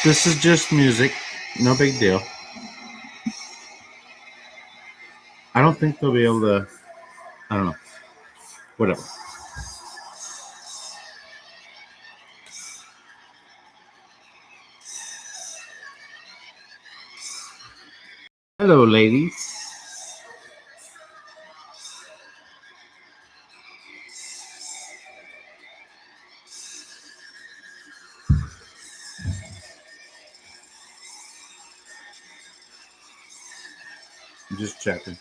This is just music. No big deal. I don't think they'll be able to. I don't know. Whatever. Hello, ladies. I'm just checking.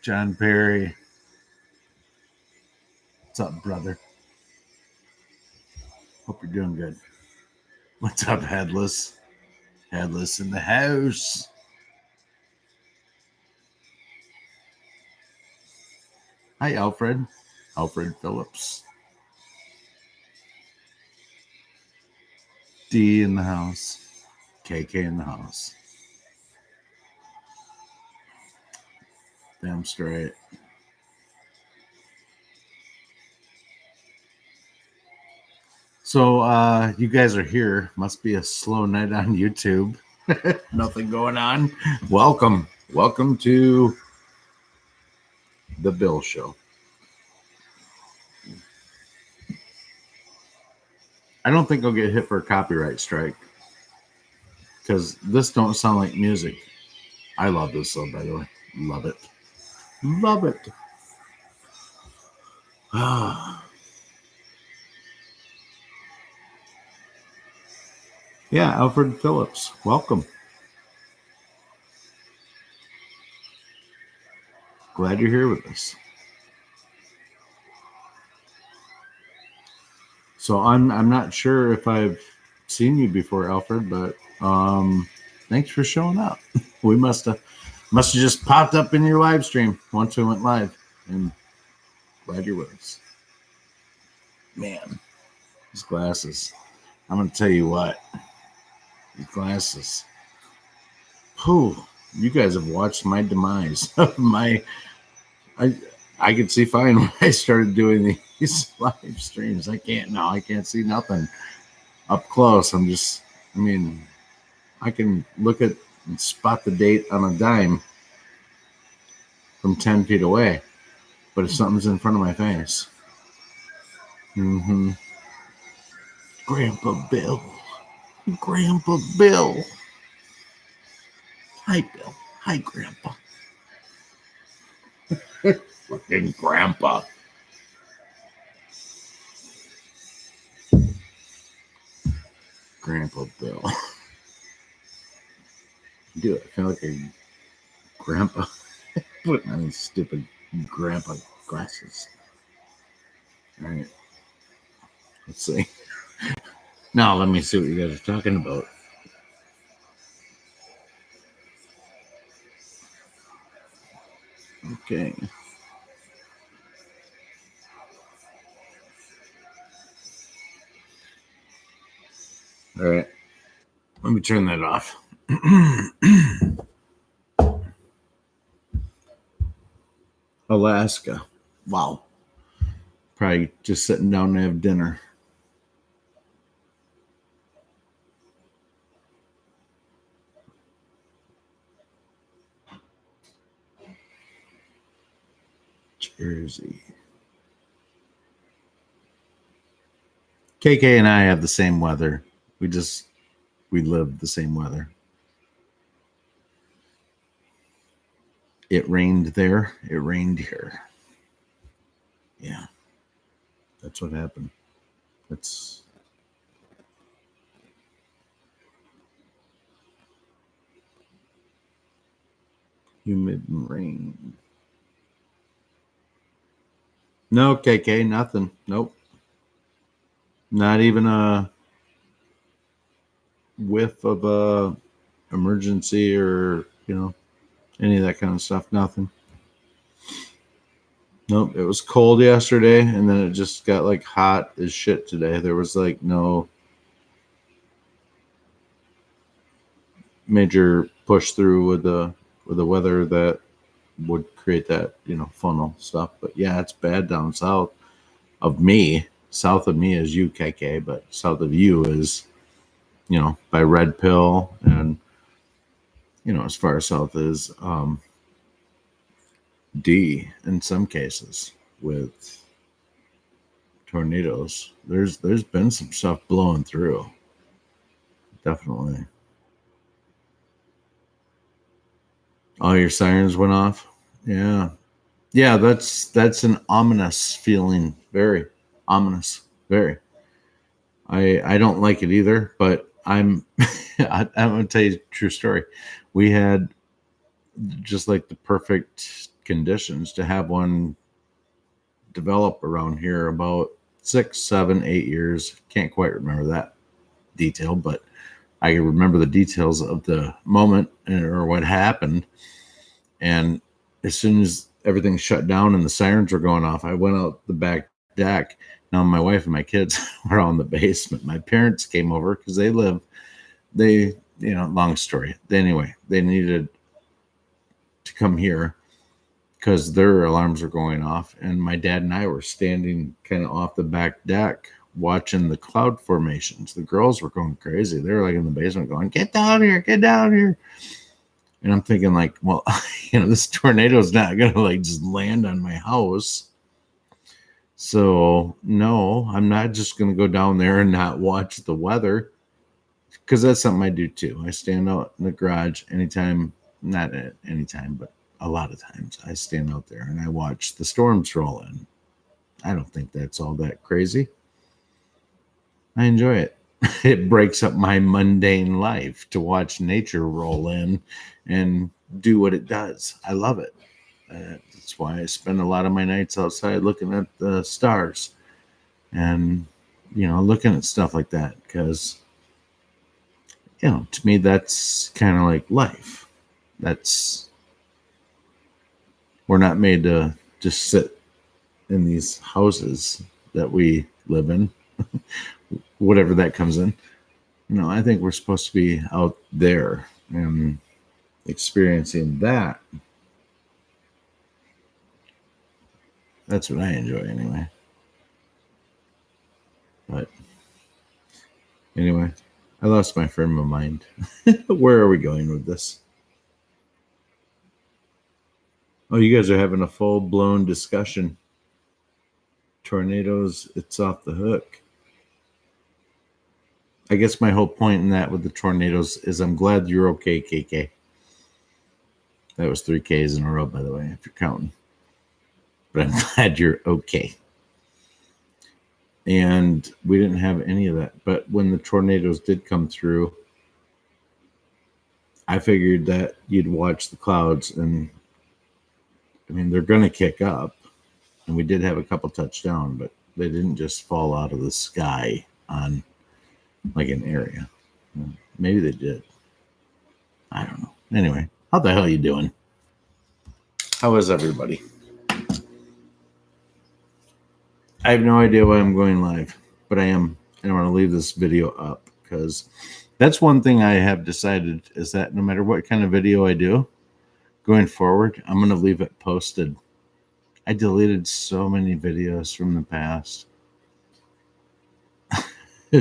John Perry. What's up, brother? Hope you're doing good. What's up, Headless? Headless in the house. Hi, Alfred. Alfred Phillips. D in the house. KK in the house. Damn straight. So you guys are here. Must be a slow night on YouTube. Nothing going on. Welcome to the Bill Show. I don't think I'll get hit for a copyright strike because this don't sound like music. I love this though, by the way. Love it. Love it. Yeah, Alfred Phillips. Welcome. Glad you're here with us. So I'm not sure if I've seen you before, Alfred, but thanks for showing up. We must have just popped up in your live stream once we went live, and glad you're with us. Man, these glasses. I'm gonna tell you what. These glasses. Whew, you guys have watched my demise. I could see fine when I started doing these live streams. I can't see nothing up close. I can look at and spot the date on a dime from 10 feet away. But if something's in front of my face. Mm-hmm. Grandpa Bill. Grandpa Bill. Hi, Bill. Hi, Grandpa. Fucking Grandpa. Grandpa Bill. Dude, I feel like a grandpa putting on these stupid grandpa glasses. All right. Let's see. Now, let me see what you guys are talking about. Okay. All right. Let me turn that off. Alaska. Wow. Probably just sitting down to have dinner. Jersey. KK and I have the same weather. We live the same weather. It rained there. It rained here. Yeah. That's what happened. That's Humid and rain. No, KK, nothing. Nope. Not even a whiff of a emergency or, any of that kind of stuff. Nothing. Nope. It was cold yesterday and then it just got like hot as shit today. There was like no major push through with the weather that would create that, funnel stuff. But yeah, it's bad down south of me. South of me is UKK, but south of you is, by Red Pill and, as far south as D in some cases with tornadoes. There's been some stuff blowing through. Definitely. All your sirens went off. Yeah. Yeah, that's an ominous feeling. Very ominous. Very. I don't like it either, but I'm I'm gonna tell you a true story. We had just like the perfect conditions to have one develop around here about 6, 7, 8 years. Can't quite remember that detail, but I remember the details of the moment or what happened. And as soon as everything shut down and the sirens were going off, I went out the back deck. Now my wife and my kids were all in the basement. My parents came over because long story. Anyway, they needed to come here because their alarms were going off. And my dad and I were standing kind of off the back deck watching the cloud formations. The girls were going crazy. They were like in the basement going, get down here, get down here. And I'm thinking like, well, this tornado is not going to like just land on my house. So no, I'm not just going to go down there and not watch the weather, because that's something I do too. I stand out in the garage anytime, not at any time, but a lot of times I stand out there and I watch the storms roll in. I don't think that's all that crazy. I enjoy it. It breaks up my mundane life to watch nature roll in and do what it does. I love it. That's why I spend a lot of my nights outside looking at the stars and, looking at stuff like that. Because, to me, that's kind of like life. We're not made to just sit in these houses that we live in, whatever that comes in. I think we're supposed to be out there and experiencing that. That's what I enjoy anyway. But anyway, I lost my frame of mind. Where are we going with this? Oh, you guys are having a full-blown discussion. Tornadoes, it's off the hook. I guess my whole point in that with the tornadoes is I'm glad you're okay, KK. That was 3 Ks in a row, by the way, if you're counting. But I'm glad you're okay. And we didn't have any of that. But when the tornadoes did come through, I figured that you'd watch the clouds, and they're going to kick up. And we did have a couple touchdown, but they didn't just fall out of the sky on like an area. Maybe they did. I don't know. Anyway, how the hell are you doing? How is everybody? I have no idea why I'm going live, but I am. And I want to leave this video up because that's one thing I have decided is that no matter what kind of video I do going forward, I'm going to leave it posted. I deleted so many videos from the past.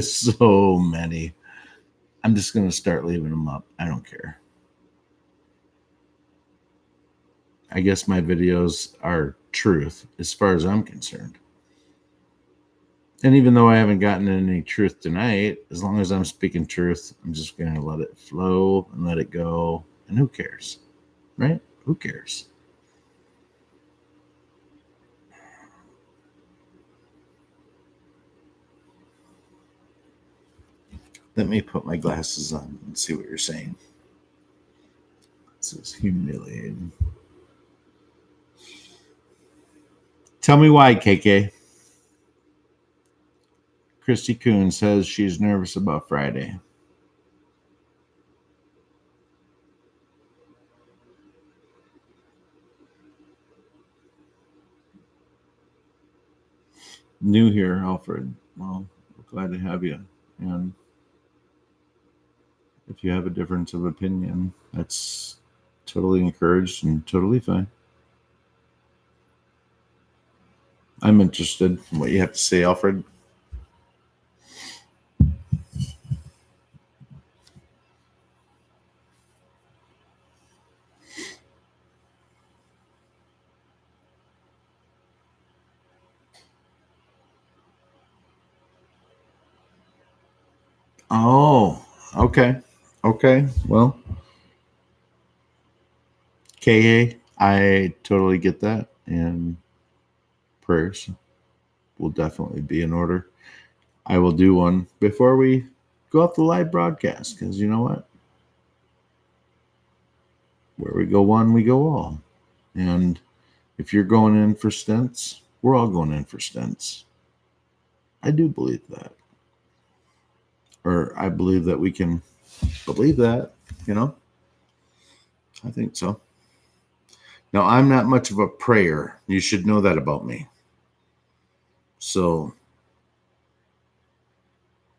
So many. I'm just going to start leaving them up. I don't care. I guess my videos are truth as far as I'm concerned. And even though I haven't gotten any truth tonight, as long as I'm speaking truth, I'm just going to let it flow and let it go. And who cares? Right? Who cares? Let me put my glasses on and see what you're saying. This is humiliating. Tell me why, KK. Christy Coon says she's nervous about Friday. New here, Alfred. Well, we're glad to have you. And if you have a difference of opinion, that's totally encouraged and totally fine. I'm interested in what you have to say, Alfred. Oh, okay. Okay. Well, KA, I totally get that. And prayers will definitely be in order. I will do one before we go off the live broadcast because you know what? Where we go one, we go all. And if you're going in for stents, we're all going in for stents. I do believe that. Or I believe that we can believe that, you know? I think so. Now, I'm not much of a prayer. You should know that about me. So,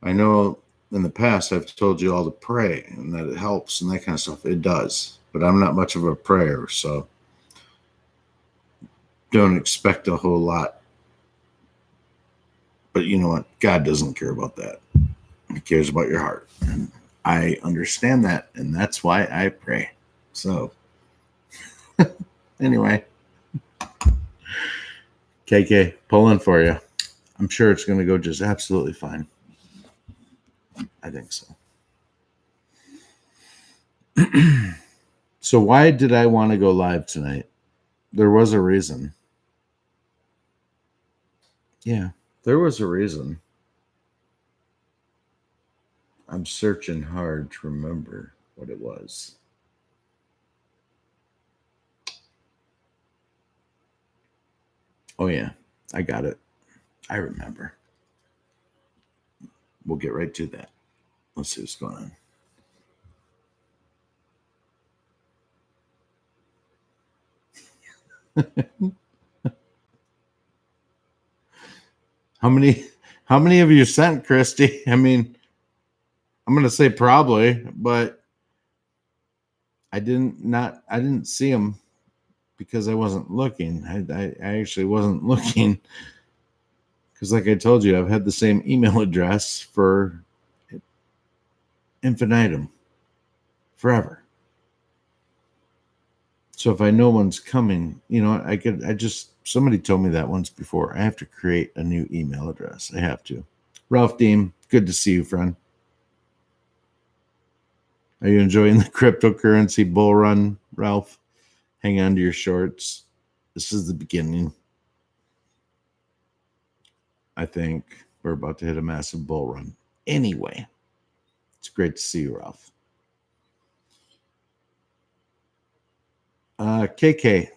I know in the past I've told you all to pray and that it helps and that kind of stuff. It does. But I'm not much of a prayer, so don't expect a whole lot. But you know what? God doesn't care about that. He cares about your heart. And I understand that. And that's why I pray. So, anyway, KK, pulling for you. I'm sure it's going to go just absolutely fine. I think so. So, why did I want to go live tonight? There was a reason. Yeah, there was a reason. I'm searching hard to remember what it was. Oh, yeah, I got it. I remember. We'll get right to that. Let's see what's going on. How many of you sent, Christy? I mean, I'm gonna say probably, but I didn't see them because I wasn't looking. I actually wasn't looking because, like I told you, I've had the same email address for infinitum, forever. So if I know one's coming, you know, somebody told me that once before. I have to create a new email address. I have to. Ralph Deem, good to see you, friend. Are you enjoying the cryptocurrency bull run, Ralph? Hang on to your shorts. This is the beginning. I think we're about to hit a massive bull run. Anyway, it's great to see you, Ralph. KK,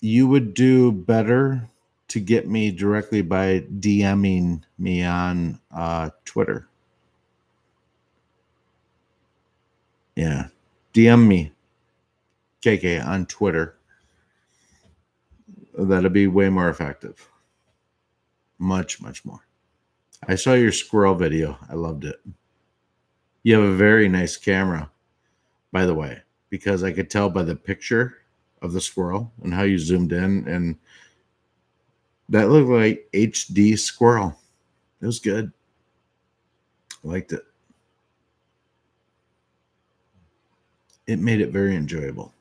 you would do better to get me directly by DMing me on Twitter. Yeah, DM me, KK, on Twitter. That'll be way more effective. Much, much more. I saw your squirrel video. I loved it. You have a very nice camera, by the way, because I could tell by the picture of the squirrel and how you zoomed in, and that looked like HD squirrel. It was good. I liked it. It made it very enjoyable.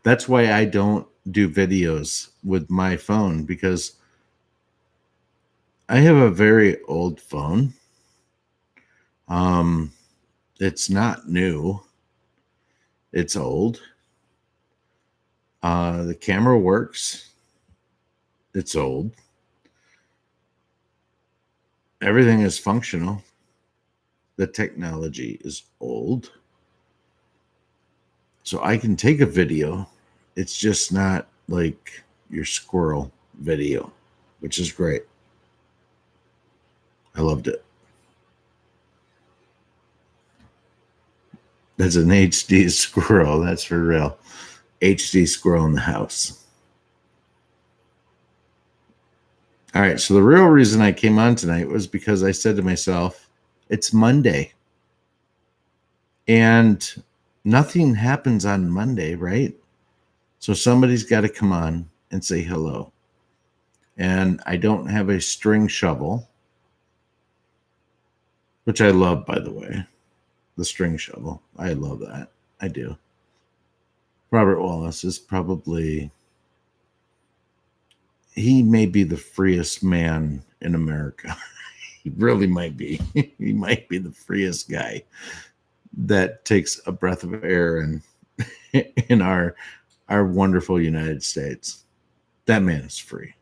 That's why I don't do videos with my phone, because I have a very old phone. It's not new. It's old. The camera works. It's old. Everything is functional. The technology is old. So I can take a video. It's just not like your squirrel video, which is great. I loved it. That's an HD squirrel. That's for real. HD squirrel in the house. All right. So the real reason I came on tonight was because I said to myself, it's Monday. And nothing happens on Monday, right? So somebody's got to come on and say hello. And I don't have a string shovel, which I love, by the way. The string shovel. I love that. I do. Robert Wallace is probably, he may be the freest man in America. He really might be. He might be the freest guy that takes a breath of air in our wonderful United States. That man is free.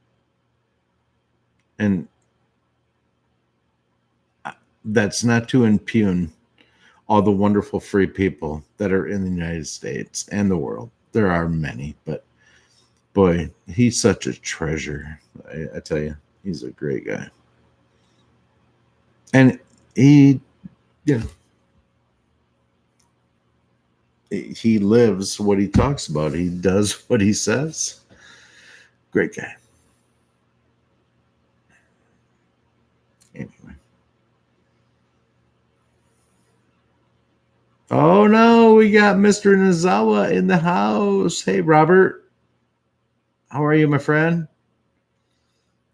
And that's not to impugn all the wonderful free people that are in the United States and the world. There are many, but boy, he's such a treasure. I tell you, he's a great guy. And he, you know, he lives what he talks about. He does what he says. Great guy. Anyway. Oh no, we got Mr. Nozawa in the house. Hey, Robert. How are you, my friend?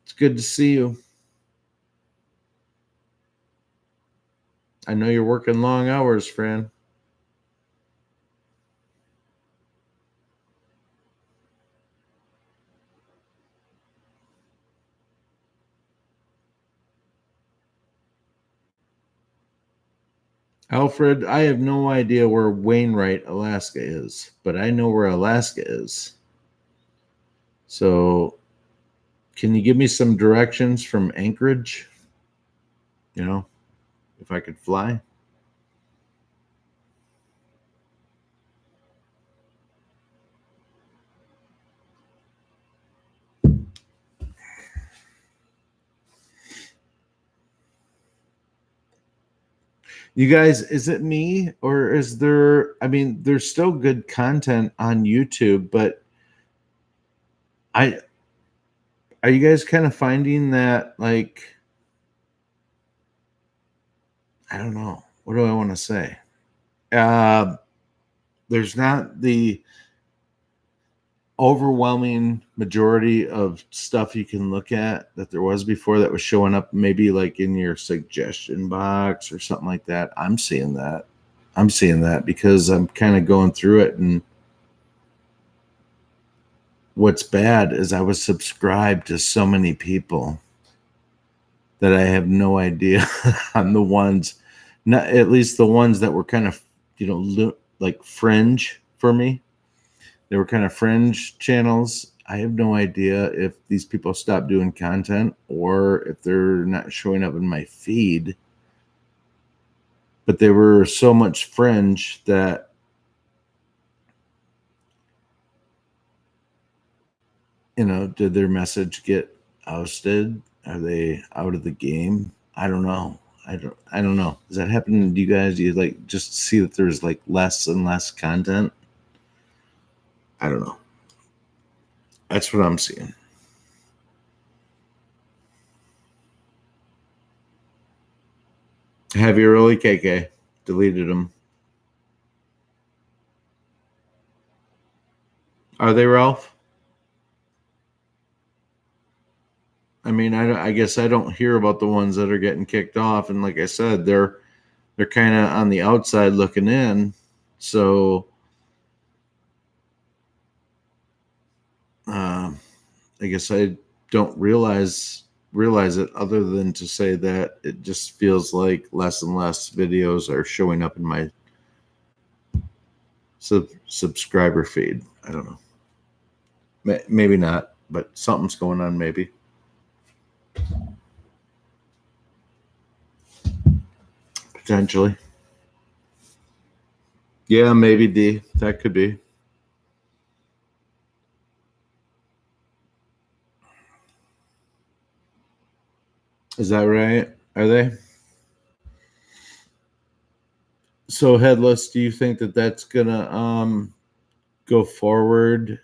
It's good to see you. I know you're working long hours, friend. Alfred, I have no idea where Wainwright, Alaska is, but I know where Alaska is. So, can you give me some directions from Anchorage? You know, if I could fly? You guys, is it me or is there, I mean, there's still good content on YouTube, but I are you guys kind of finding that, like, I don't know, what do I want to say? There's not the overwhelming majority of stuff you can look at that there was before that was showing up maybe like in your suggestion box or something like that. I'm seeing that because I'm kind of going through it, and what's bad is I was subscribed to so many people that I have no idea on the ones, not at least the ones that were kind of, like fringe for me. They were kind of fringe channels. I have no idea if these people stopped doing content or if they're not showing up in my feed. But they were so much fringe that did their message get ousted? Are they out of the game? I don't know. I don't know. Does that happen to you guys? Do you like just see that there's like less and less content? I don't know. That's what I'm seeing. Have you really, KK? Deleted them. Are they, Ralph? I mean, I guess I don't hear about the ones that are getting kicked off, and like I said, they're kind of on the outside looking in. So, I guess I don't realize it other than to say that it just feels like less and less videos are showing up in my subscriber feed. I don't know. Maybe not, but something's going on. Maybe. Potentially. Yeah, maybe D. That could be. Is that right? Are they? So Headless, do you think that that's gonna go forward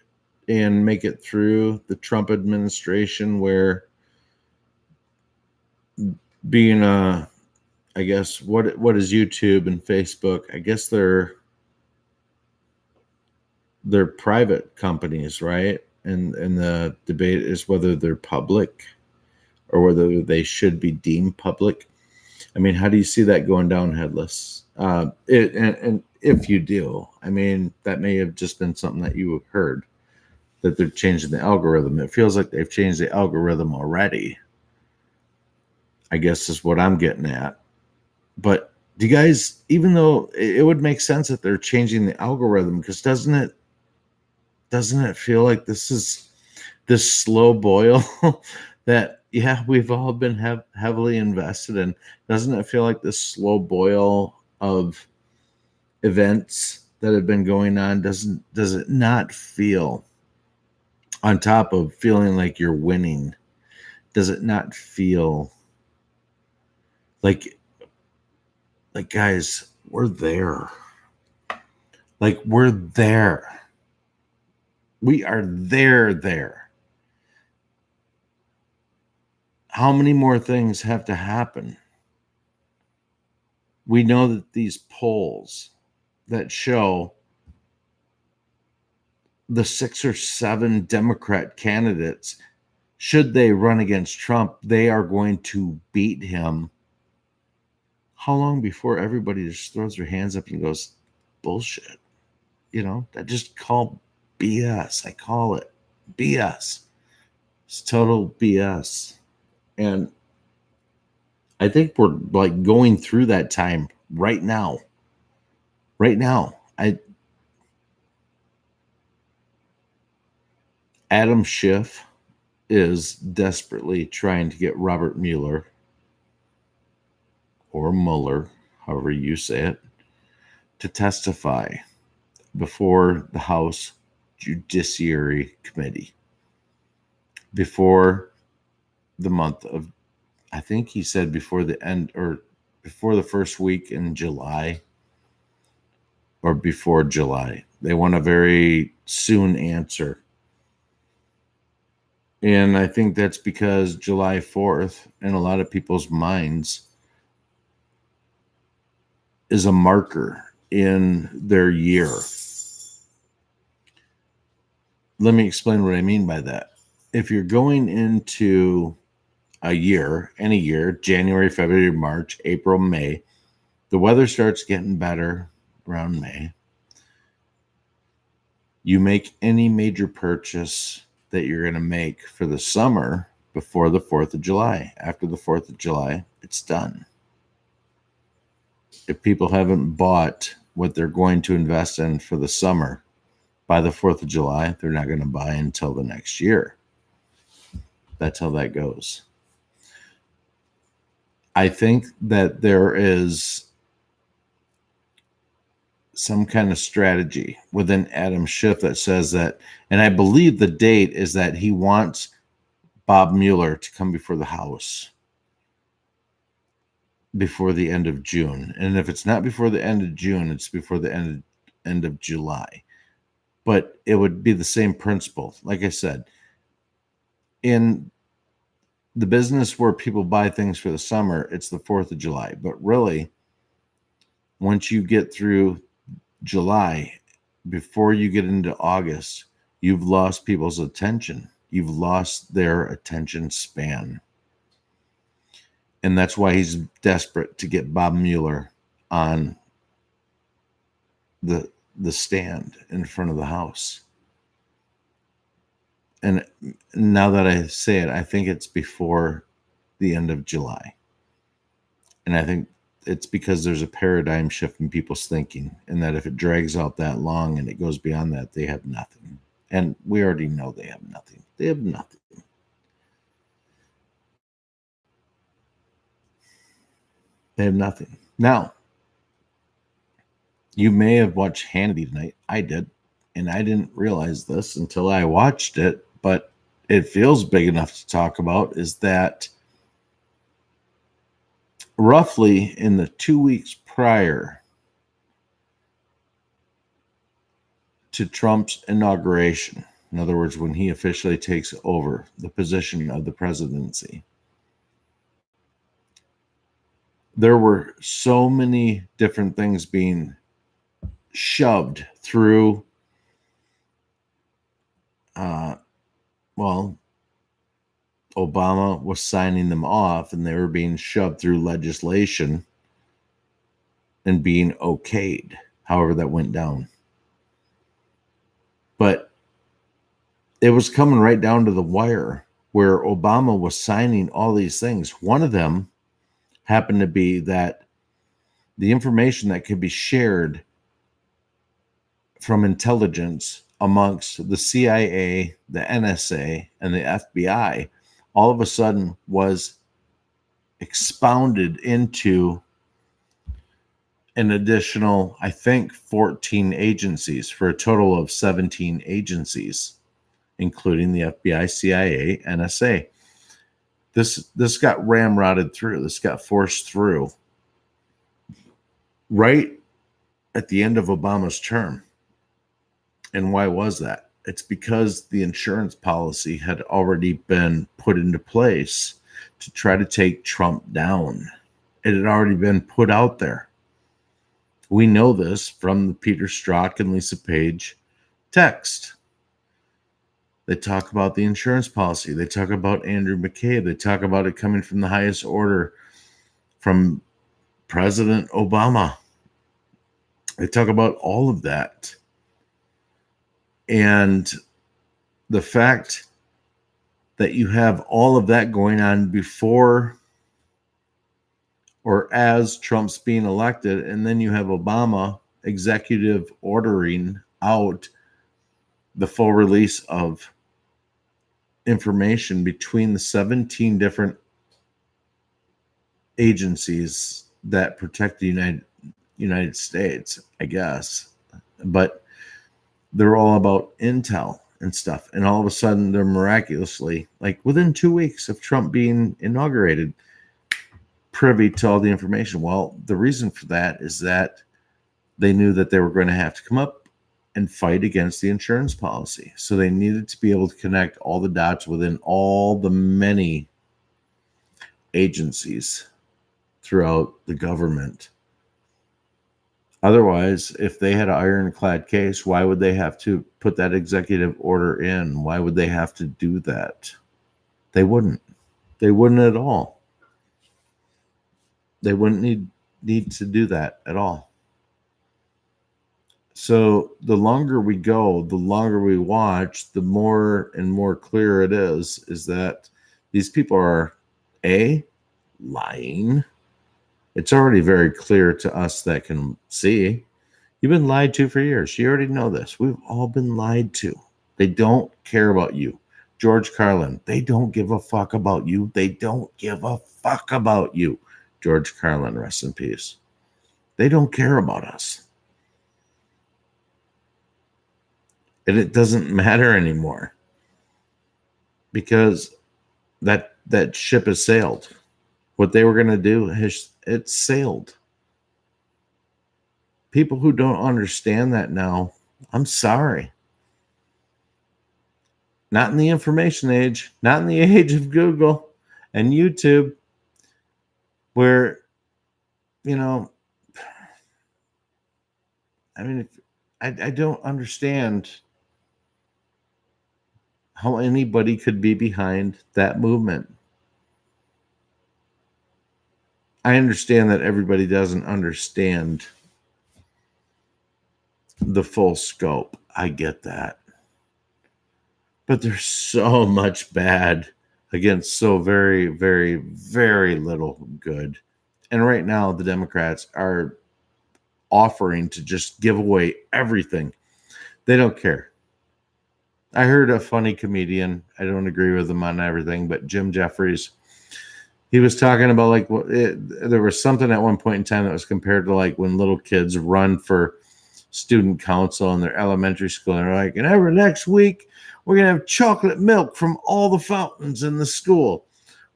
and make it through the Trump administration, where being I guess what is YouTube and Facebook? I guess they're private companies, right? And the debate is whether they're public or whether they should be deemed public. I mean, how do you see that going down, Headless? And if you do, I mean, that may have just been something that you heard, that they're changing the algorithm. It feels like they've changed the algorithm already, I guess is what I'm getting at. But do you guys, even though it would make sense that they're changing the algorithm, because doesn't it feel like this is this slow boil that, yeah, we've all been heavily invested in? Doesn't it feel like this slow boil of events that have been going on? Does it not feel, on top of feeling like you're winning, does it not feel like guys, we're there. Like we're there. We are there. How many more things have to happen? We know that these polls that show the 6 or 7 Democrat candidates, should they run against Trump, they are going to beat him. How long before everybody just throws their hands up and goes, bullshit? I just call BS. I call it BS. It's total BS. And I think we're like going through that time right now. Right now. Adam Schiff is desperately trying to get Robert Mueller, or Mueller, however you say it, to testify before the House Judiciary Committee before the month of, I think he said before the end, or before the first week in July, or before July. They want a very soon answer. And I think that's because July 4th, in a lot of people's minds, is a marker in their year. Let me explain what I mean by that. If you're going into a year, any year, January, February, March, April, May, the weather starts getting better around May. You make any major purchase that you're going to make for the summer before the 4th of July. After the 4th of July, it's done. If people haven't bought what they're going to invest in for the summer by the 4th of July, they're not going to buy until the next year. That's how that goes. I think that there is some kind of strategy within Adam Schiff that says that, and I believe the date is that he wants Bob Mueller to come before the House before the end of June. And if it's not before the end of June, it's before the end of July. But it would be the same principle. Like I said, in the business where people buy things for the summer, it's the 4th of July. But really, once you get through July, before you get into August, you've lost people's attention. You've lost their attention span. And that's why he's desperate to get Bob Mueller on the stand in front of the House. And now that I say it, I think it's before the end of July. And I think it's because there's a paradigm shift in people's thinking, and that if it drags out that long and it goes beyond that, they have nothing. And we already know they have nothing. They have nothing. They have nothing. Now, You may have watched Hannity tonight. I did. And I didn't realize this until I watched it, but it feels big enough to talk about, is that roughly in the 2 weeks prior to Trump's inauguration, in other words, when he officially takes over the position of the presidency, there were so many different things being shoved through, Obama was signing them off, and they were being shoved through legislation and being okayed, however that went down. But it was coming right down to the wire where Obama was signing all these things. One of them happened to be that the information that could be shared from intelligence amongst the CIA, the NSA, and the FBI all of a sudden was expounded into an additional, I think, 14 agencies for a total of 17 agencies, including the FBI, CIA, NSA. This got ramrodded through. This got forced through right at the end of Obama's term. And why was that? It's because the insurance policy had already been put into place to try to take Trump down. It had already been put out there. We know this from the Peter Strzok and Lisa Page text. They talk about the insurance policy. They talk about Andrew McCabe. They talk about it coming from the highest order from President Obama. They talk about all of that. And the fact that you have all of that going on before or as Trump's being elected, and then you have Obama executive ordering out the full release of information between the 17 different agencies that protect the United States, I guess. But they're all about intel and stuff. And all of a sudden, they're miraculously, like within 2 weeks of Trump being inaugurated, privy to all the information. Well, the reason for that is that they knew that they were going to have to come up and fight against the insurance policy. So they needed to be able to connect all the dots within all the many agencies throughout the government. Otherwise, if they had an ironclad case, why would they have to put that executive order in? Why would they have to do that? They wouldn't. They wouldn't at all. They wouldn't need to do that at all. So the longer we go, the longer we watch, the more and more clear it is that these people are lying. It's already very clear to us that can see. You've been lied to for years. You already know this. We've all been lied to. They don't care about you. George Carlin, they don't give a fuck about you. They don't give a fuck about you. George Carlin, rest in peace. They don't care about us. And it doesn't matter anymore because that ship has sailed. What they were going to do, it's sailed. People who don't understand that now, I'm sorry. Not in the information age, not in the age of Google and YouTube, where, I don't understand how anybody could be behind that movement. I understand that everybody doesn't understand the full scope. I get that. But there's so much bad against so very, very, very little good. And right now, the Democrats are offering to just give away everything. They don't care. I heard a funny comedian, I don't agree with him on everything, but Jim Jeffries, he was talking about there was something at one point in time that was compared to like when little kids run for student council in their elementary school. And they're like, and every next week, we're going to have chocolate milk from all the fountains in the school.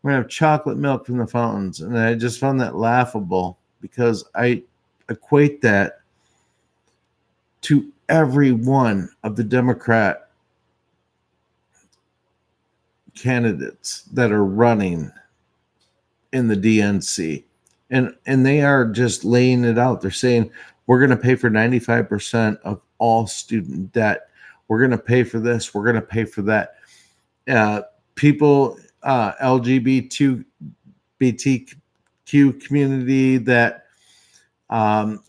We're going to have chocolate milk from the fountains. And I just found that laughable because I equate that to every one of the Democrat candidates that are running in the DNC. And they are just laying it out. They're saying, we're going to pay for 95% of all student debt. We're going to pay for this. We're going to pay for that. People, LGBTQ community that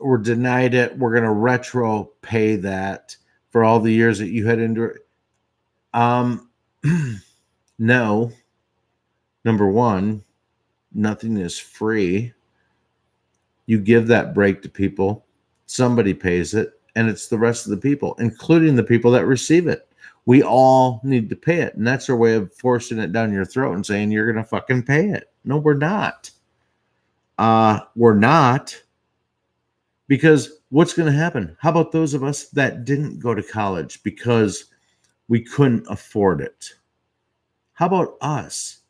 were denied it, we're going to retro pay that for all the years that you had endured. No. Number one, nothing is free. You give that break to people, somebody pays it, and it's the rest of the people, including the people that receive it. We all need to pay it, and that's our way of forcing it down your throat and saying you're going to fucking pay it. No, we're not. We're not, because what's going to happen? How about those of us that didn't go to college because we couldn't afford it? How about us?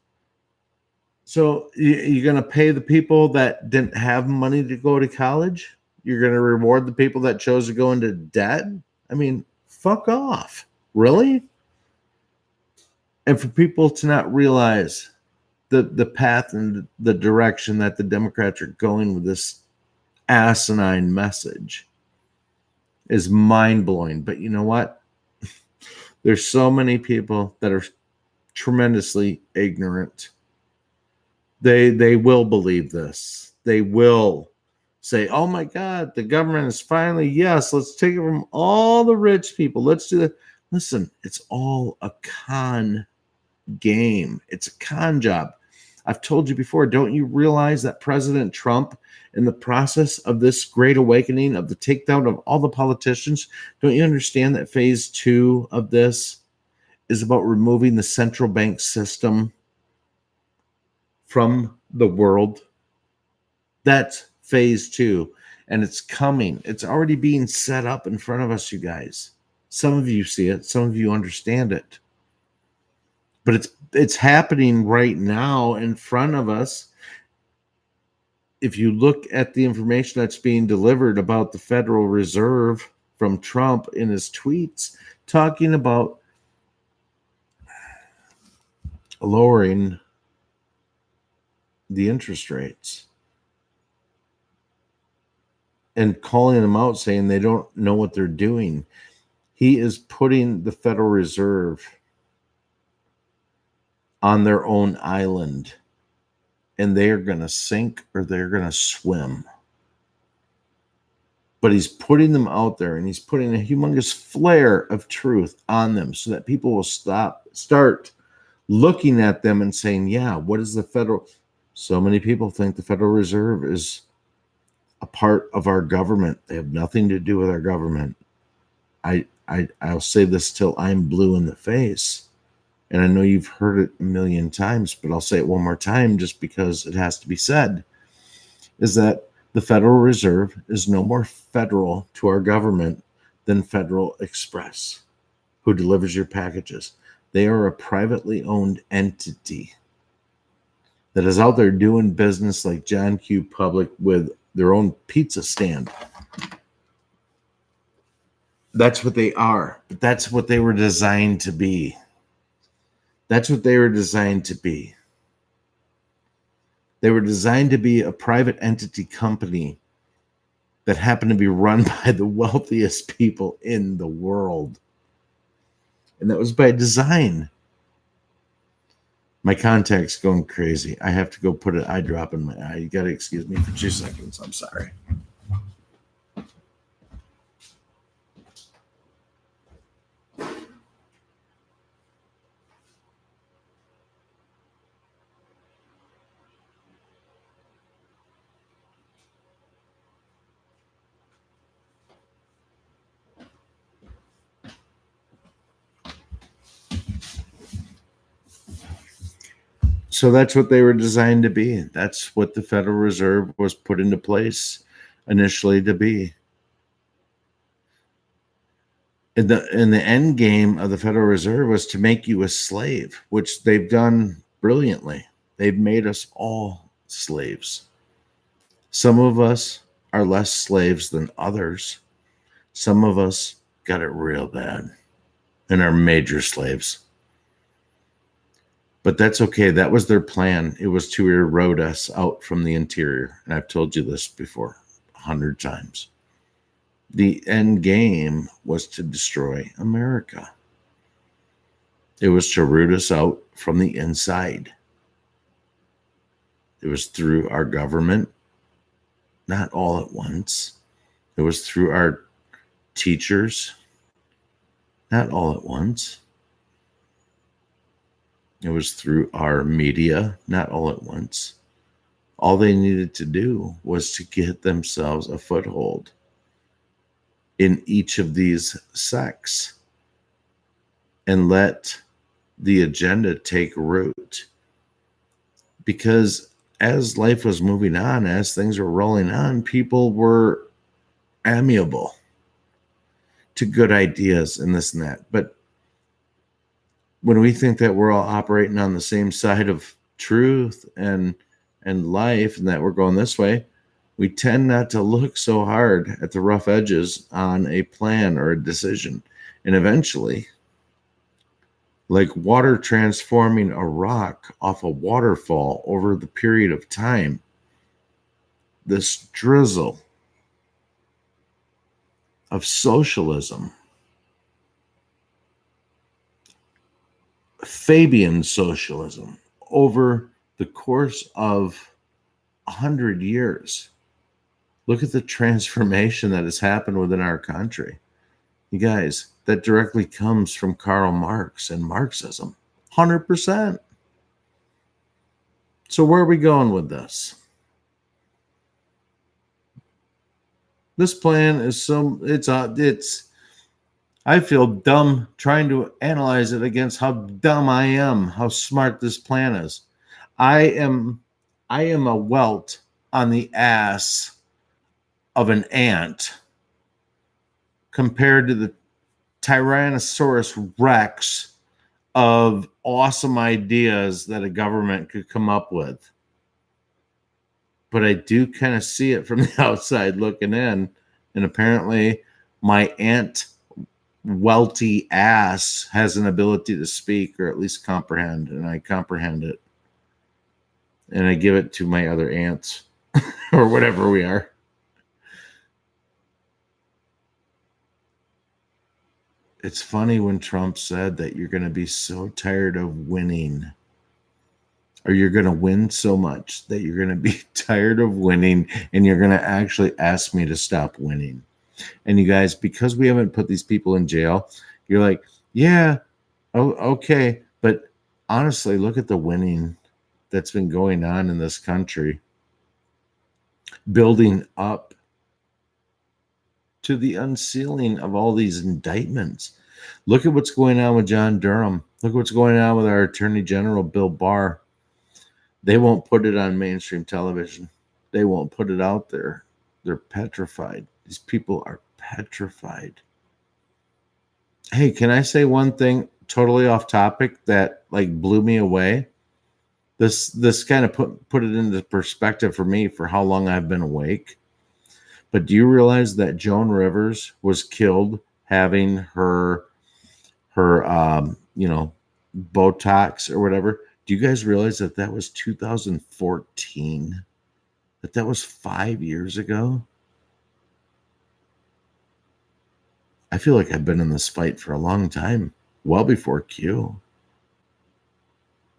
So you're going to pay the people that didn't have money to go to college? You're going to reward the people that chose to go into debt? I mean, fuck off. Really? And for people to not realize the path and the direction that the Democrats are going with this asinine message is mind-blowing. But you know what? There's so many people that are tremendously ignorant. They will believe this. They will say, oh my God, the government is finally, yes, let's take it from all the rich people. Let's do that. Listen, it's all a con game. It's a con job. I've told you before, don't you realize that President Trump, in the process of this great awakening, of the takedown of all the politicians, don't you understand that phase 2 of this is about removing the central bank system from the world? That's phase 2, and it's coming. It's already being set up in front of us, you guys. Some of you see it, some of you understand it, but it's happening right now in front of us. If you look at the information that's being delivered about the Federal Reserve from Trump in his tweets, talking about lowering the interest rates and calling them out, saying they don't know what they're doing. He is putting the Federal Reserve on their own island, and they are going to sink or they're going to swim. But he's putting them out there, and he's putting a humongous flare of truth on them so that people will start looking at them and saying, yeah, what is the federal? So many people think the Federal Reserve is a part of our government. They have nothing to do with our government. I'll say this till I'm blue in the face. And I know you've heard it a million times, but I'll say it one more time just because it has to be said, is that the Federal Reserve is no more federal to our government than Federal Express, who delivers your packages. They are a privately owned entity that is out there doing business like John Q. Public with their own pizza stand. That's what they are. But that's what they were designed to be. That's what they were designed to be. They were designed to be a private entity company that happened to be run by the wealthiest people in the world. And that was by design. My contact's going crazy. I have to go put an eye drop in my eye. You got to excuse me for 2 seconds. I'm sorry. So that's what they were designed to be. That's what the Federal Reserve was put into place initially to be. the end game of the Federal Reserve was to make you a slave, which they've done brilliantly. They've made us all slaves. Some of us are less slaves than others. Some of us got it real bad and are major slaves. But that's okay. That was their plan. It was to erode us out from the interior. And I've told you this before 100 times. The end game was to destroy America. It was to root us out from the inside. It was through our government, not all at once. It was through our teachers, not all at once. It was through our media, not all at once. All they needed to do was to get themselves a foothold in each of these sects and let the agenda take root. Because as life was moving on, as things were rolling on, people were amiable to good ideas and this and that. But when we think that we're all operating on the same side of truth and life and that we're going this way, we tend not to look so hard at the rough edges on a plan or a decision. And eventually, like water transforming a rock off a waterfall over the period of time, this drizzle of socialism, Fabian socialism, over the course of 100 years. Look at the transformation that has happened within our country. You guys, that directly comes from Karl Marx and Marxism. 100%. So where are we going with this? This plan is I feel dumb trying to analyze it against how dumb I am, how smart this plan is. I am a welt on the ass of an ant compared to the Tyrannosaurus Rex of awesome ideas that a government could come up with. But I do kind of see it from the outside looking in. And apparently my ant welty ass has an ability to speak or at least comprehend. And I comprehend it. And I give it to my other ants or whatever we are. It's funny when Trump said that you're going to be so tired of winning, or you're going to win so much that you're going to be tired of winning and you're going to actually ask me to stop winning. And you guys, because we haven't put these people in jail, you're like, yeah, oh, okay. But honestly, look at the winning that's been going on in this country, building up to the unsealing of all these indictments. Look at what's going on with John Durham. Look what's going on with our Attorney General, Bill Barr. They won't put it on mainstream television. They won't put it out there. They're petrified. These people are petrified. Hey, can I say one thing totally off topic that like blew me away? This kind of put it into perspective for me for how long I've been awake. But do you realize that Joan Rivers was killed having her Botox or whatever? Do you guys realize that was 2014? That was 5 years ago? I feel like I've been in this fight for a long time, well before Q.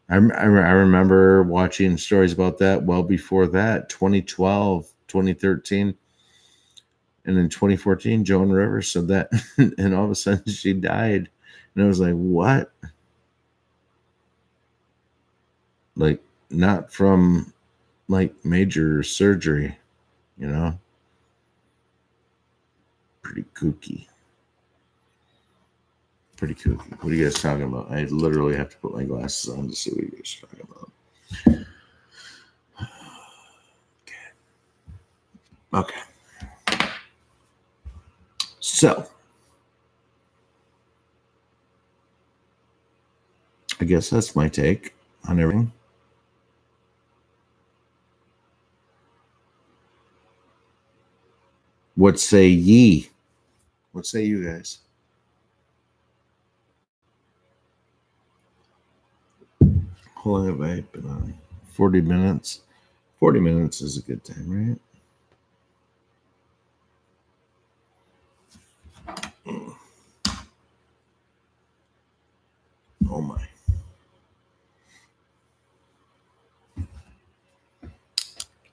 I remember watching stories about that well before that, 2012, 2013. And in 2014, Joan Rivers said that, and all of a sudden she died. And I was like, what? Like, not from, like, major surgery, you know? Pretty kooky. Pretty kooky. What are you guys talking about? I literally have to put my glasses on to see what you guys are talking about. Okay. So, I guess that's my take on everything. What say ye? What say you guys? How long have I been on? 40 minutes. 40 minutes is a good time, right? Oh my.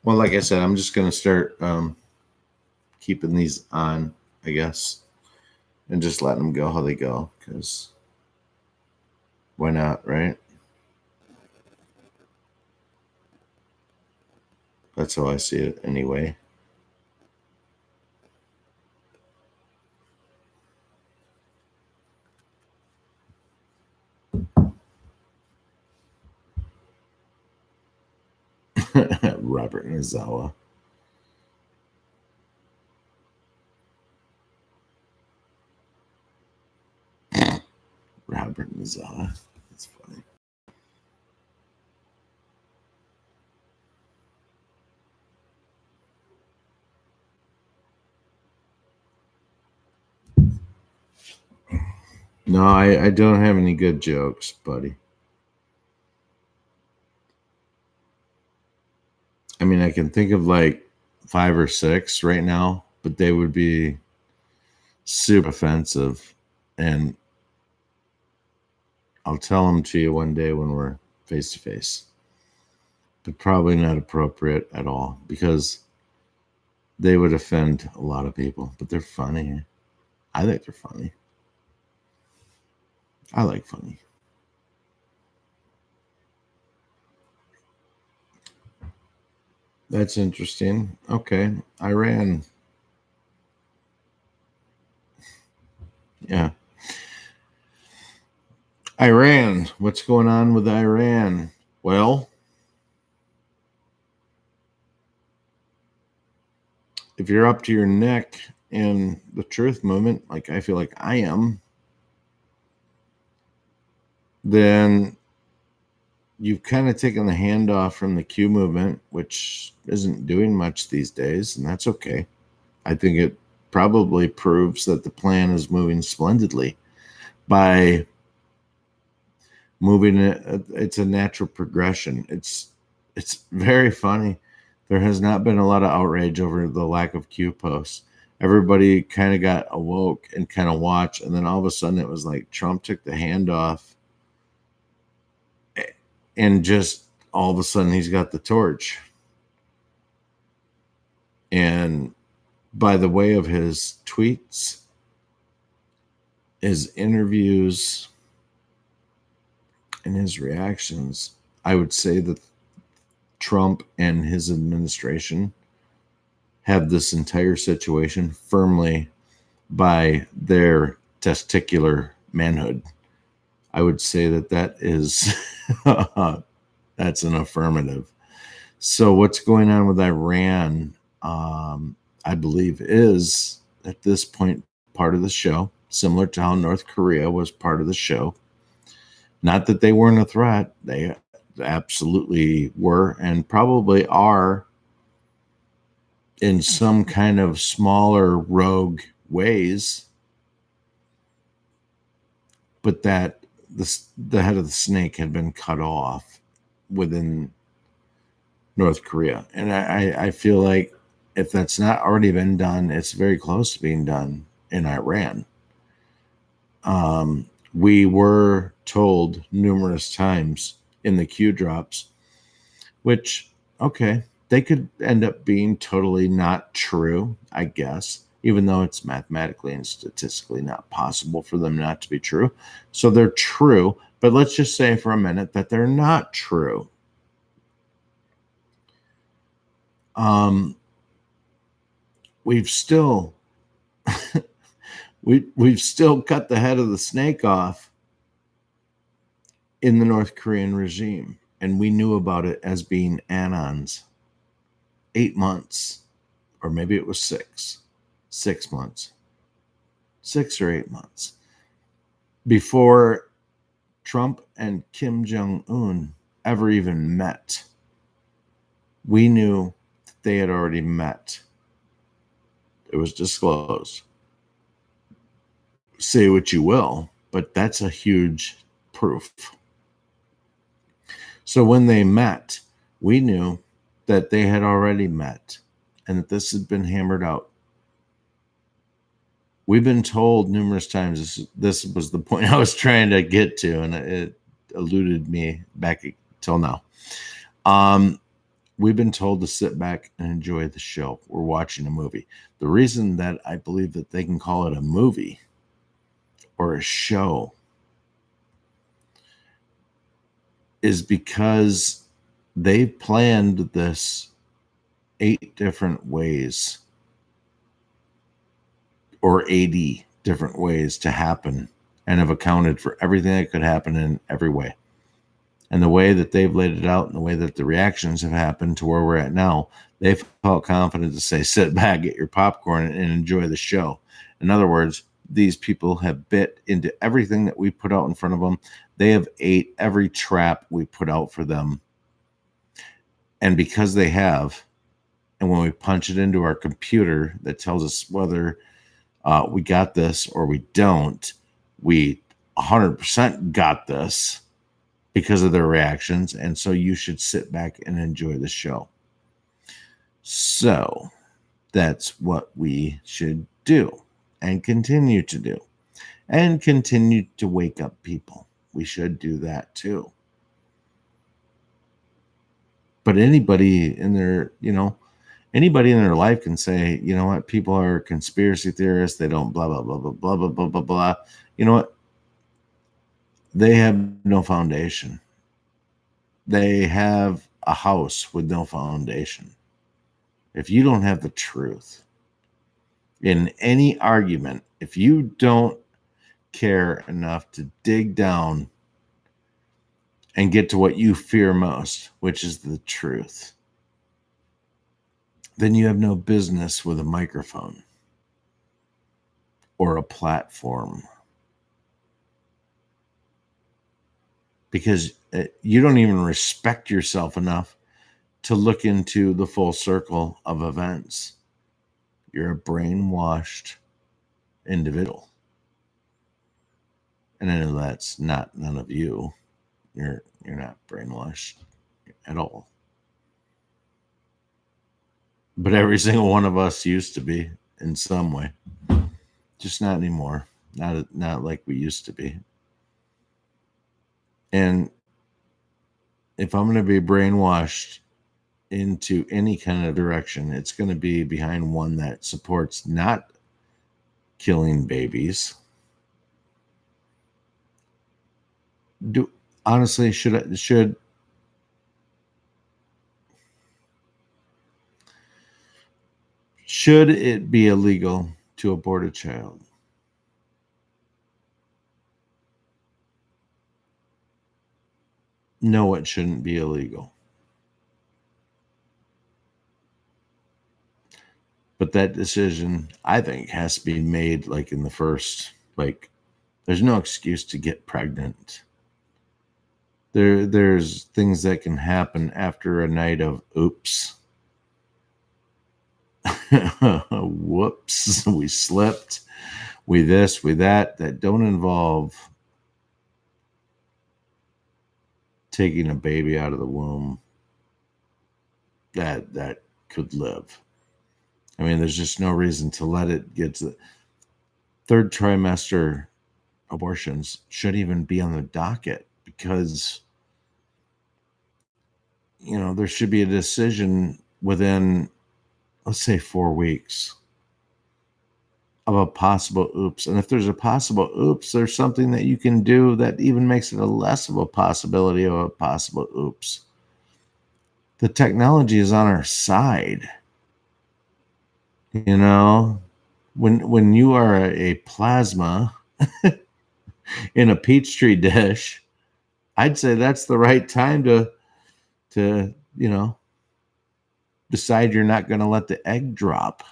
Well, like I said, I'm just going to start keeping these on, I guess, and just letting them go how they go, because why not, right? That's how I see it anyway. Robert Nozawa. Robert Nozawa. That's funny. No, I don't have any good jokes, buddy. I mean, I can think of like 5 or 6 right now, but they would be super offensive. And I'll tell them to you one day when we're face to face, but probably not appropriate at all because they would offend a lot of people, but they're funny. I think they're funny. I like funny. That's interesting. Okay. Iran. Yeah. Iran. What's going on with Iran? Well, if you're up to your neck in the truth movement, like I feel like I am, then you've kind of taken the hand off from the Q movement, which isn't doing much these days, and that's okay. I think it probably proves that the plan is moving splendidly by moving it. It's a natural progression. It's very funny. There has not been a lot of outrage over the lack of Q posts. Everybody kind of got awoke and kind of watched, and then all of a sudden it was like Trump took the hand off, and just all of a sudden he's got the torch. And by the way of his tweets, his interviews, and his reactions, I would say that Trump and his administration have this entire situation firmly by their testicular manhood. I would say that that is that's an affirmative. So what's going on with Iran, I believe, is at this point part of the show, similar to how North Korea was part of the show. Not that they weren't a threat. They absolutely were and probably are in some kind of smaller rogue ways, but that the head of the snake had been cut off within North Korea. And I feel like if that's not already been done, it's very close to being done in Iran. We were told numerous times in the Q drops, which, okay, they could end up being totally not true, I guess, even though it's mathematically and statistically not possible for them not to be true. So they're true, but let's just say for a minute that they're not true. We've still we've still cut the head of the snake off in the North Korean regime, and we knew about it as being Anons 8 months, or maybe it was 6 months, 6 or 8 months before Trump and Kim Jong-un ever even met. We knew that they had already met. It was disclosed. Say what you will, but that's a huge proof. So when they met, we knew that they had already met and that this had been hammered out. We've been told numerous times, this was the point I was trying to get to, and it eluded me back till now. We've been told to sit back and enjoy the show. We're watching a movie. The reason that I believe that they can call it a movie or a show is because they planned this 8 different ways or 80 different ways to happen and have accounted for everything that could happen in every way. And the way that they've laid it out and the way that the reactions have happened to where we're at now, they felt confident to say, sit back, get your popcorn, and enjoy the show. In other words, these people have bit into everything that we put out in front of them. They have ate every trap we put out for them. And because they have, and when we punch it into our computer that tells us whether we got this or we don't, we 100% got this because of their reactions. And so you should sit back and enjoy the show. So that's what we should do and continue to do and continue to wake up people. We should do that too. But anybody in their, anybody in their life can say, you know what, people are conspiracy theorists. They don't blah, blah, blah, blah, blah, blah, blah, blah, blah. You know what? They have no foundation. They have a house with no foundation. If you don't have the truth in any argument, if you don't care enough to dig down and get to what you fear most, which is the truth, then you have no business with a microphone or a platform. Because you don't even respect yourself enough to look into the full circle of events. You're a brainwashed individual. And I know that's not none of you. You're not brainwashed at all. But every single one of us used to be in some way. Just not anymore. Not like we used to be. And if I'm going to be brainwashed into any kind of direction, it's going to be behind one that supports not killing babies. Honestly, should it be illegal to abort a child? No, it shouldn't be illegal. But that decision, I think, has to be made like in the first, there's no excuse to get pregnant. There's things that can happen after a night of oops. Whoops, we slipped. We this, we that don't involve taking a baby out of the womb that could live. I mean, there's just no reason to let it get to the third trimester. Abortions should even be on the docket because, there should be a decision within, let's say, 4 weeks of a possible oops. And if there's a possible oops, there's something that you can do that even makes it a less of a possibility of a possible oops. The technology is on our side. When you are a plasma in a Peachtree dish, I'd say that's the right time to decide you're not going to let the egg drop.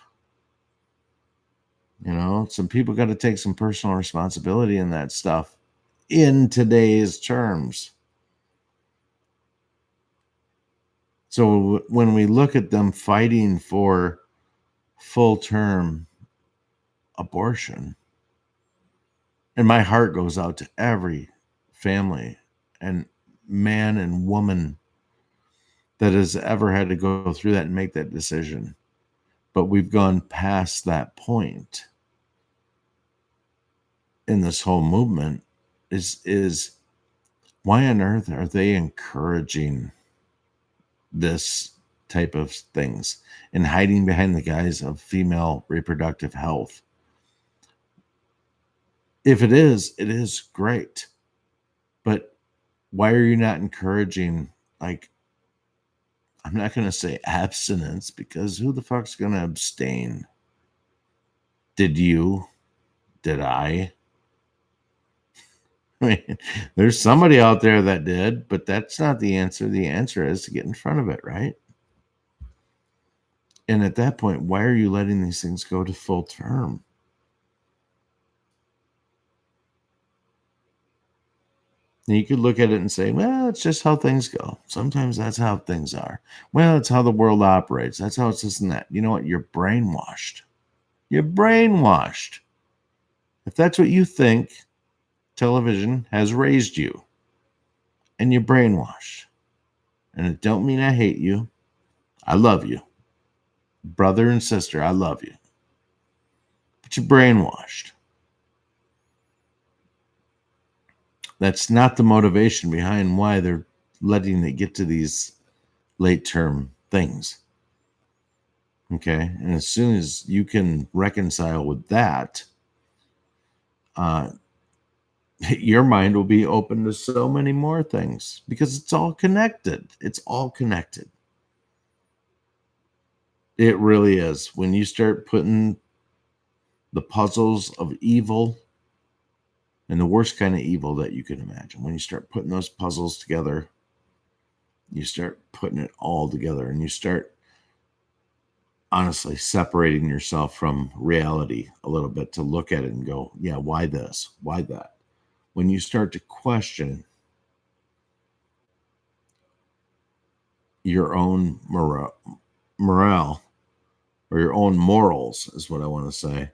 Some people got to take some personal responsibility in that stuff. in today's terms. So when we look at them fighting for full-term abortion, and my heart goes out to every family and man and woman that has ever had to go through that and make that decision. But we've gone past that point in this whole movement. Is why on earth are they encouraging this type of things and hiding behind the guise of female reproductive health? If it is great. But why are you not encouraging, like, I'm not going to say abstinence, because who the fuck's going to abstain? Did you? Did I? I mean, there's somebody out there that did, but that's not the answer. The answer is to get in front of it, right? And at that point, why are you letting these things go to full term? And you could look at it and say, well, it's just how things go. Sometimes that's how things are. Well, it's how the world operates. That's how it's this and that. You know what? You're brainwashed. You're brainwashed. If that's what you think, television has raised you. And you're brainwashed. And it don't mean I hate you. I love you. Brother and sister, I love you. But you're brainwashed. That's not the motivation behind why they're letting it get to these late term things. Okay. And as soon as you can reconcile with that, your mind will be open to so many more things because it's all connected. It's all connected. It really is. When you start putting the puzzles of evil, and the worst kind of evil that you can imagine, when you start putting those puzzles together, you start putting it all together, and you start honestly separating yourself from reality a little bit to look at it and go, yeah, why this? Why that? When you start to question your own morale or your own morals, is what I want to say.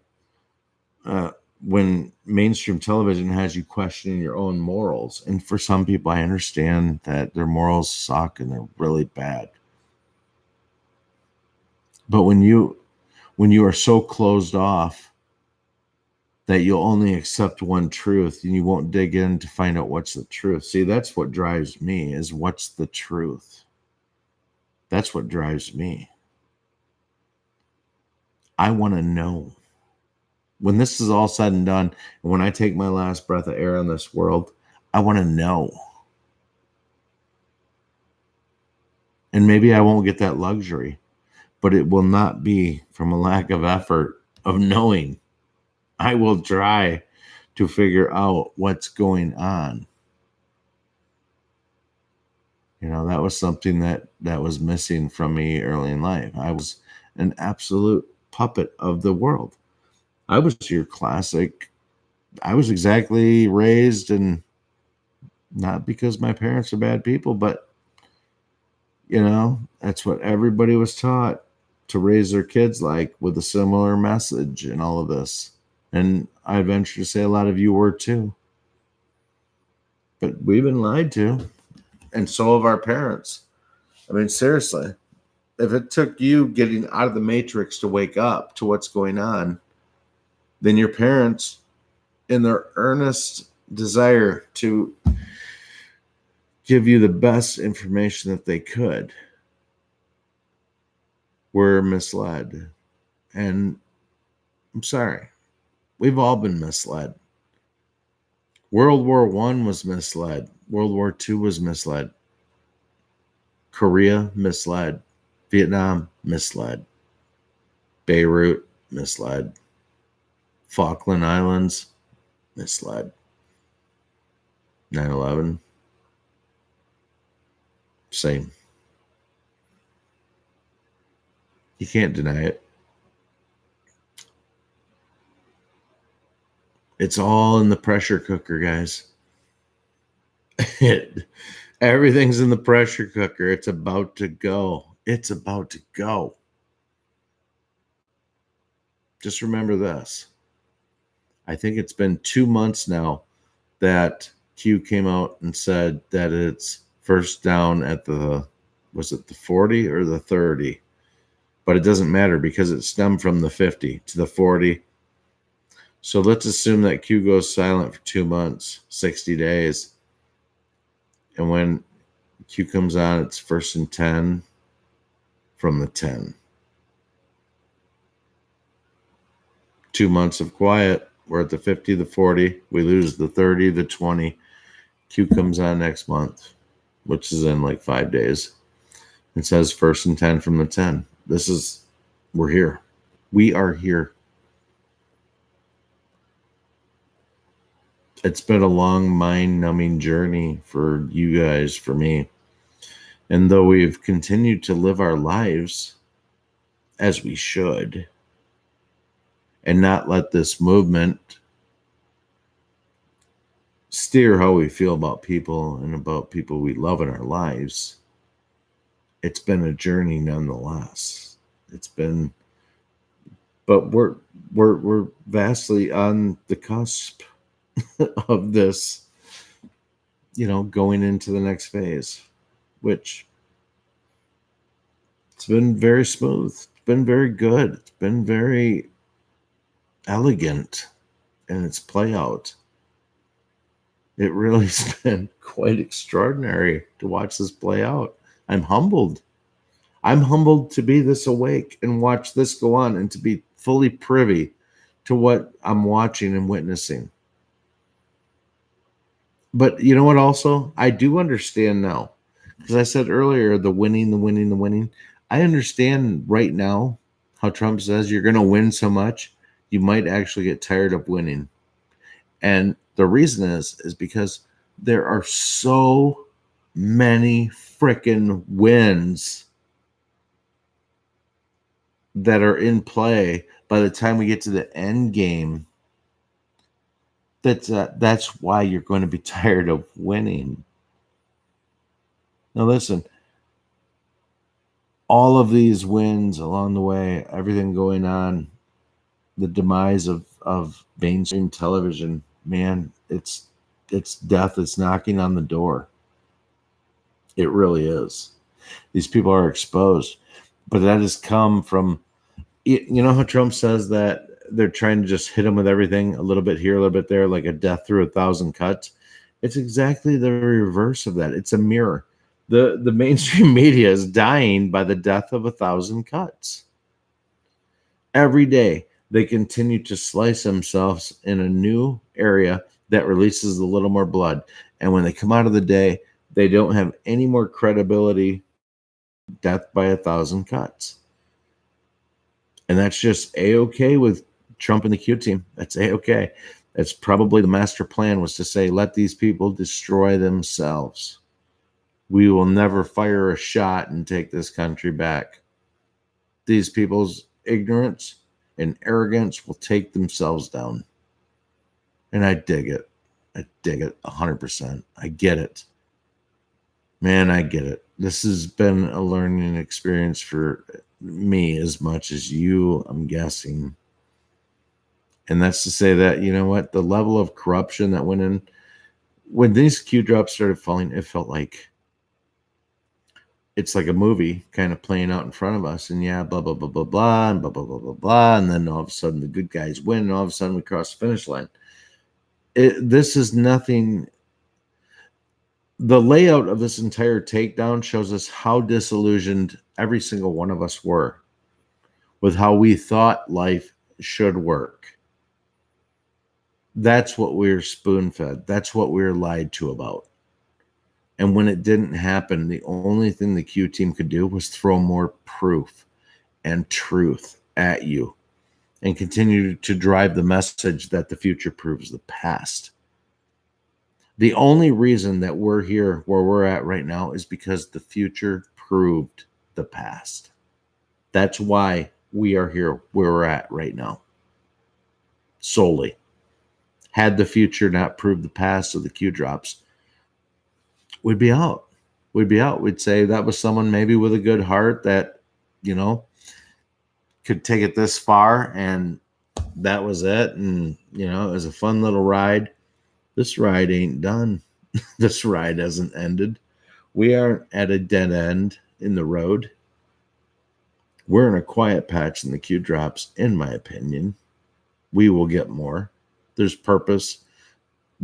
When mainstream television has you questioning your own morals, and for some people, I understand that their morals suck and they're really bad. But when you are so closed off that you'll only accept one truth and you won't dig in to find out what's the truth. See, that's what drives me, is what's the truth. That's what drives me. I want to know. When this is all said and done, and when I take my last breath of air in this world, I want to know. And maybe I won't get that luxury, but it will not be from a lack of effort of knowing. I will try to figure out what's going on. You know, that was something that was missing from me early in life. I was an absolute puppet of the world. I was your classic. I was exactly raised, and not because my parents are bad people, but you know, that's what everybody was taught to raise their kids like, with a similar message and all of this. And I venture to say a lot of you were too. But we've been lied to, and so have our parents. I mean, seriously, if it took you getting out of the matrix to wake up to what's going on, then your parents, in their earnest desire to give you the best information that they could, were misled. And I'm sorry, we've all been misled. World War I was misled. World War II was misled. Korea, misled. Vietnam, misled. Beirut, misled. Falkland Islands, misled. 9/11, same. You can't deny it. It's all in the pressure cooker, guys. Everything's in the pressure cooker. It's about to go. It's about to go. Just remember this. I think it's been 2 months now that Q came out and said that it's first down at was it the 40 or the 30? But it doesn't matter because it stemmed from the 50 to the 40. So let's assume that Q goes silent for 2 months, 60 days. And when Q comes on, it's 1st and 10 from the 10. 2 months of quiet. We're at the 50, the 40. We lose the 30, the 20. Q comes on next month, which is in like 5 days. It says 1st and 10 from the 10. We're here. We are here. It's been a long, mind-numbing journey for you guys, for me. And though we've continued to live our lives as we should, and not let this movement steer how we feel about people and about people we love in our lives, it's been a journey nonetheless. But we're vastly on the cusp of this, going into the next phase, which it's been very smooth. It's been very good. It's been very elegant in its play out. It really has been quite extraordinary to watch this play out. I'm humbled. I'm humbled to be this awake and watch this go on and to be fully privy to what I'm watching and witnessing. But you know what also? I do understand now. Because I said earlier, the winning. I understand right now how Trump says you're going to win so much, you might actually get tired of winning. And the reason is because there are so many freaking wins that are in play by the time we get to the end game. That's why you're going to be tired of winning. Now listen, all of these wins along the way, everything going on, the demise of mainstream television, man, it's death. It's knocking on the door. It really is. These people are exposed, but that has come from, you know how Trump says that they're trying to just hit him with everything, a little bit here, a little bit there, like a death through 1,000 cuts. It's exactly the reverse of that. It's a mirror. The mainstream media is dying by the death of 1,000 cuts. Every day, they continue to slice themselves in a new area that releases a little more blood. And when they come out of the day, they don't have any more credibility. Death by 1,000 cuts. And that's just A-okay with Trump and the Q team. That's A-okay. That's probably the master plan, was to say, let these people destroy themselves. We will never fire a shot and take this country back. These people's ignorance and arrogance will take themselves down. And I dig it. I dig it 100%. I get it. Man, I get it. This has been a learning experience for me as much as you, I'm guessing. And that's to say that, you know what, the level of corruption that went in, when these Q drops started falling, it felt like it's like a movie kind of playing out in front of us. And yeah, blah, blah, blah, blah, blah, and blah, blah, blah, blah, blah. And then all of a sudden the good guys win, and all of a sudden we cross the finish line. This is nothing. The layout of this entire takedown shows us how disillusioned every single one of us were with how we thought life should work. That's what we were spoon-fed. That's what we were lied to about. And when it didn't happen, the only thing the Q team could do was throw more proof and truth at you and continue to drive the message that the future proves the past. The only reason that we're here where we're at right now is because the future proved the past. That's why we are here where we're at right now. Solely. Had the future not proved the past of the Q drops, we'd be out. We'd be out. We'd say that was someone maybe with a good heart that, could take it this far, and that was it. And, it was a fun little ride. This ride ain't done. This ride hasn't ended. We aren't at a dead end in the road. We're in a quiet patch in the Q drops, in my opinion. We will get more. There's purpose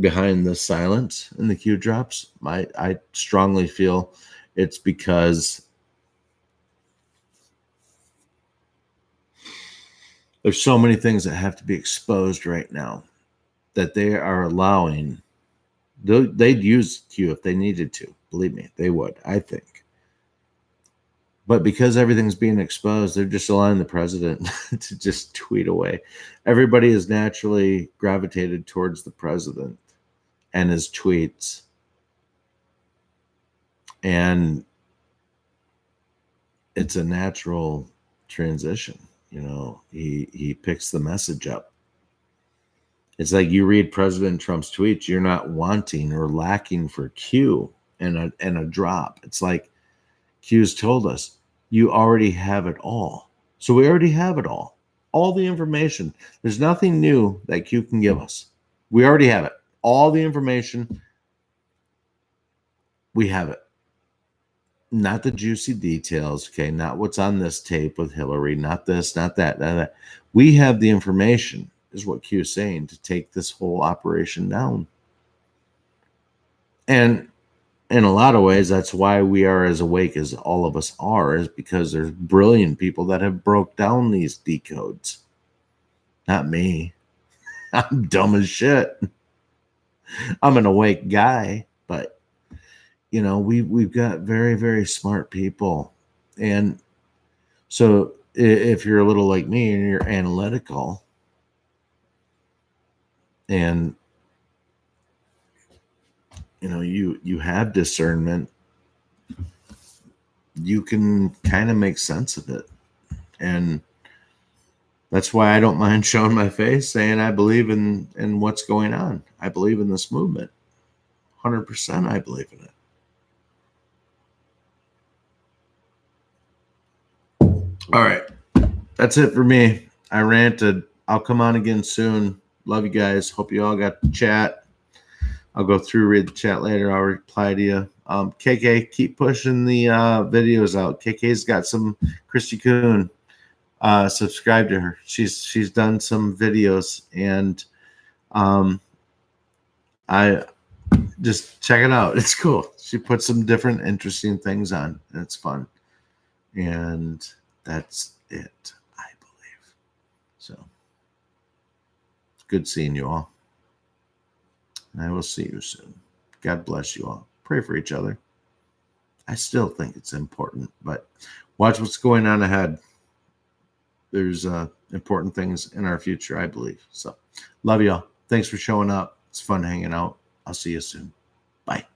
behind the silence in the Q drops. I strongly feel it's because there's so many things that have to be exposed right now that they are allowing. They'd use Q if they needed to. Believe me, they would, I think. But because everything's being exposed, they're just allowing the president to just tweet away. Everybody is naturally gravitated towards the president and his tweets. And it's a natural transition. He picks the message up. It's like you read President Trump's tweets, you're not wanting or lacking for Q and a drop. It's like Q's told us, you already have it all. So we already have it all. All the information. There's nothing new that Q can give us. We already have it. All the information, we have it. Not the juicy details, okay? Not what's on this tape with Hillary, not this, not that, not that. We have the information, is what Q is saying, to take this whole operation down. And in a lot of ways, that's why we are as awake as all of us are, is because there's brilliant people that have broke down these decodes. Not me. I'm dumb as shit. I'm an awake guy, but we've got very, very smart people. And so if you're a little like me and you're analytical and you have discernment, you can kind of make sense of it. And that's why I don't mind showing my face, saying I believe in what's going on. I believe in this movement. 100% I believe in it. All right. That's it for me. I ranted. I'll come on again soon. Love you guys. Hope you all got the chat. I'll go through, read the chat later. I'll reply to you. KK, keep pushing the videos out. KK's got some. Christy Kuhn, subscribe to her. She's done some videos, and I just check it out. It's cool. She puts some different interesting things on, and it's fun. And that's it, I believe. So good seeing you all. And I will see you soon. God bless you all. Pray for each other. I still think it's important, but watch what's going on ahead. There's important things in our future, I believe. So love y'all. Thanks for showing up. It's fun hanging out. I'll see you soon. Bye.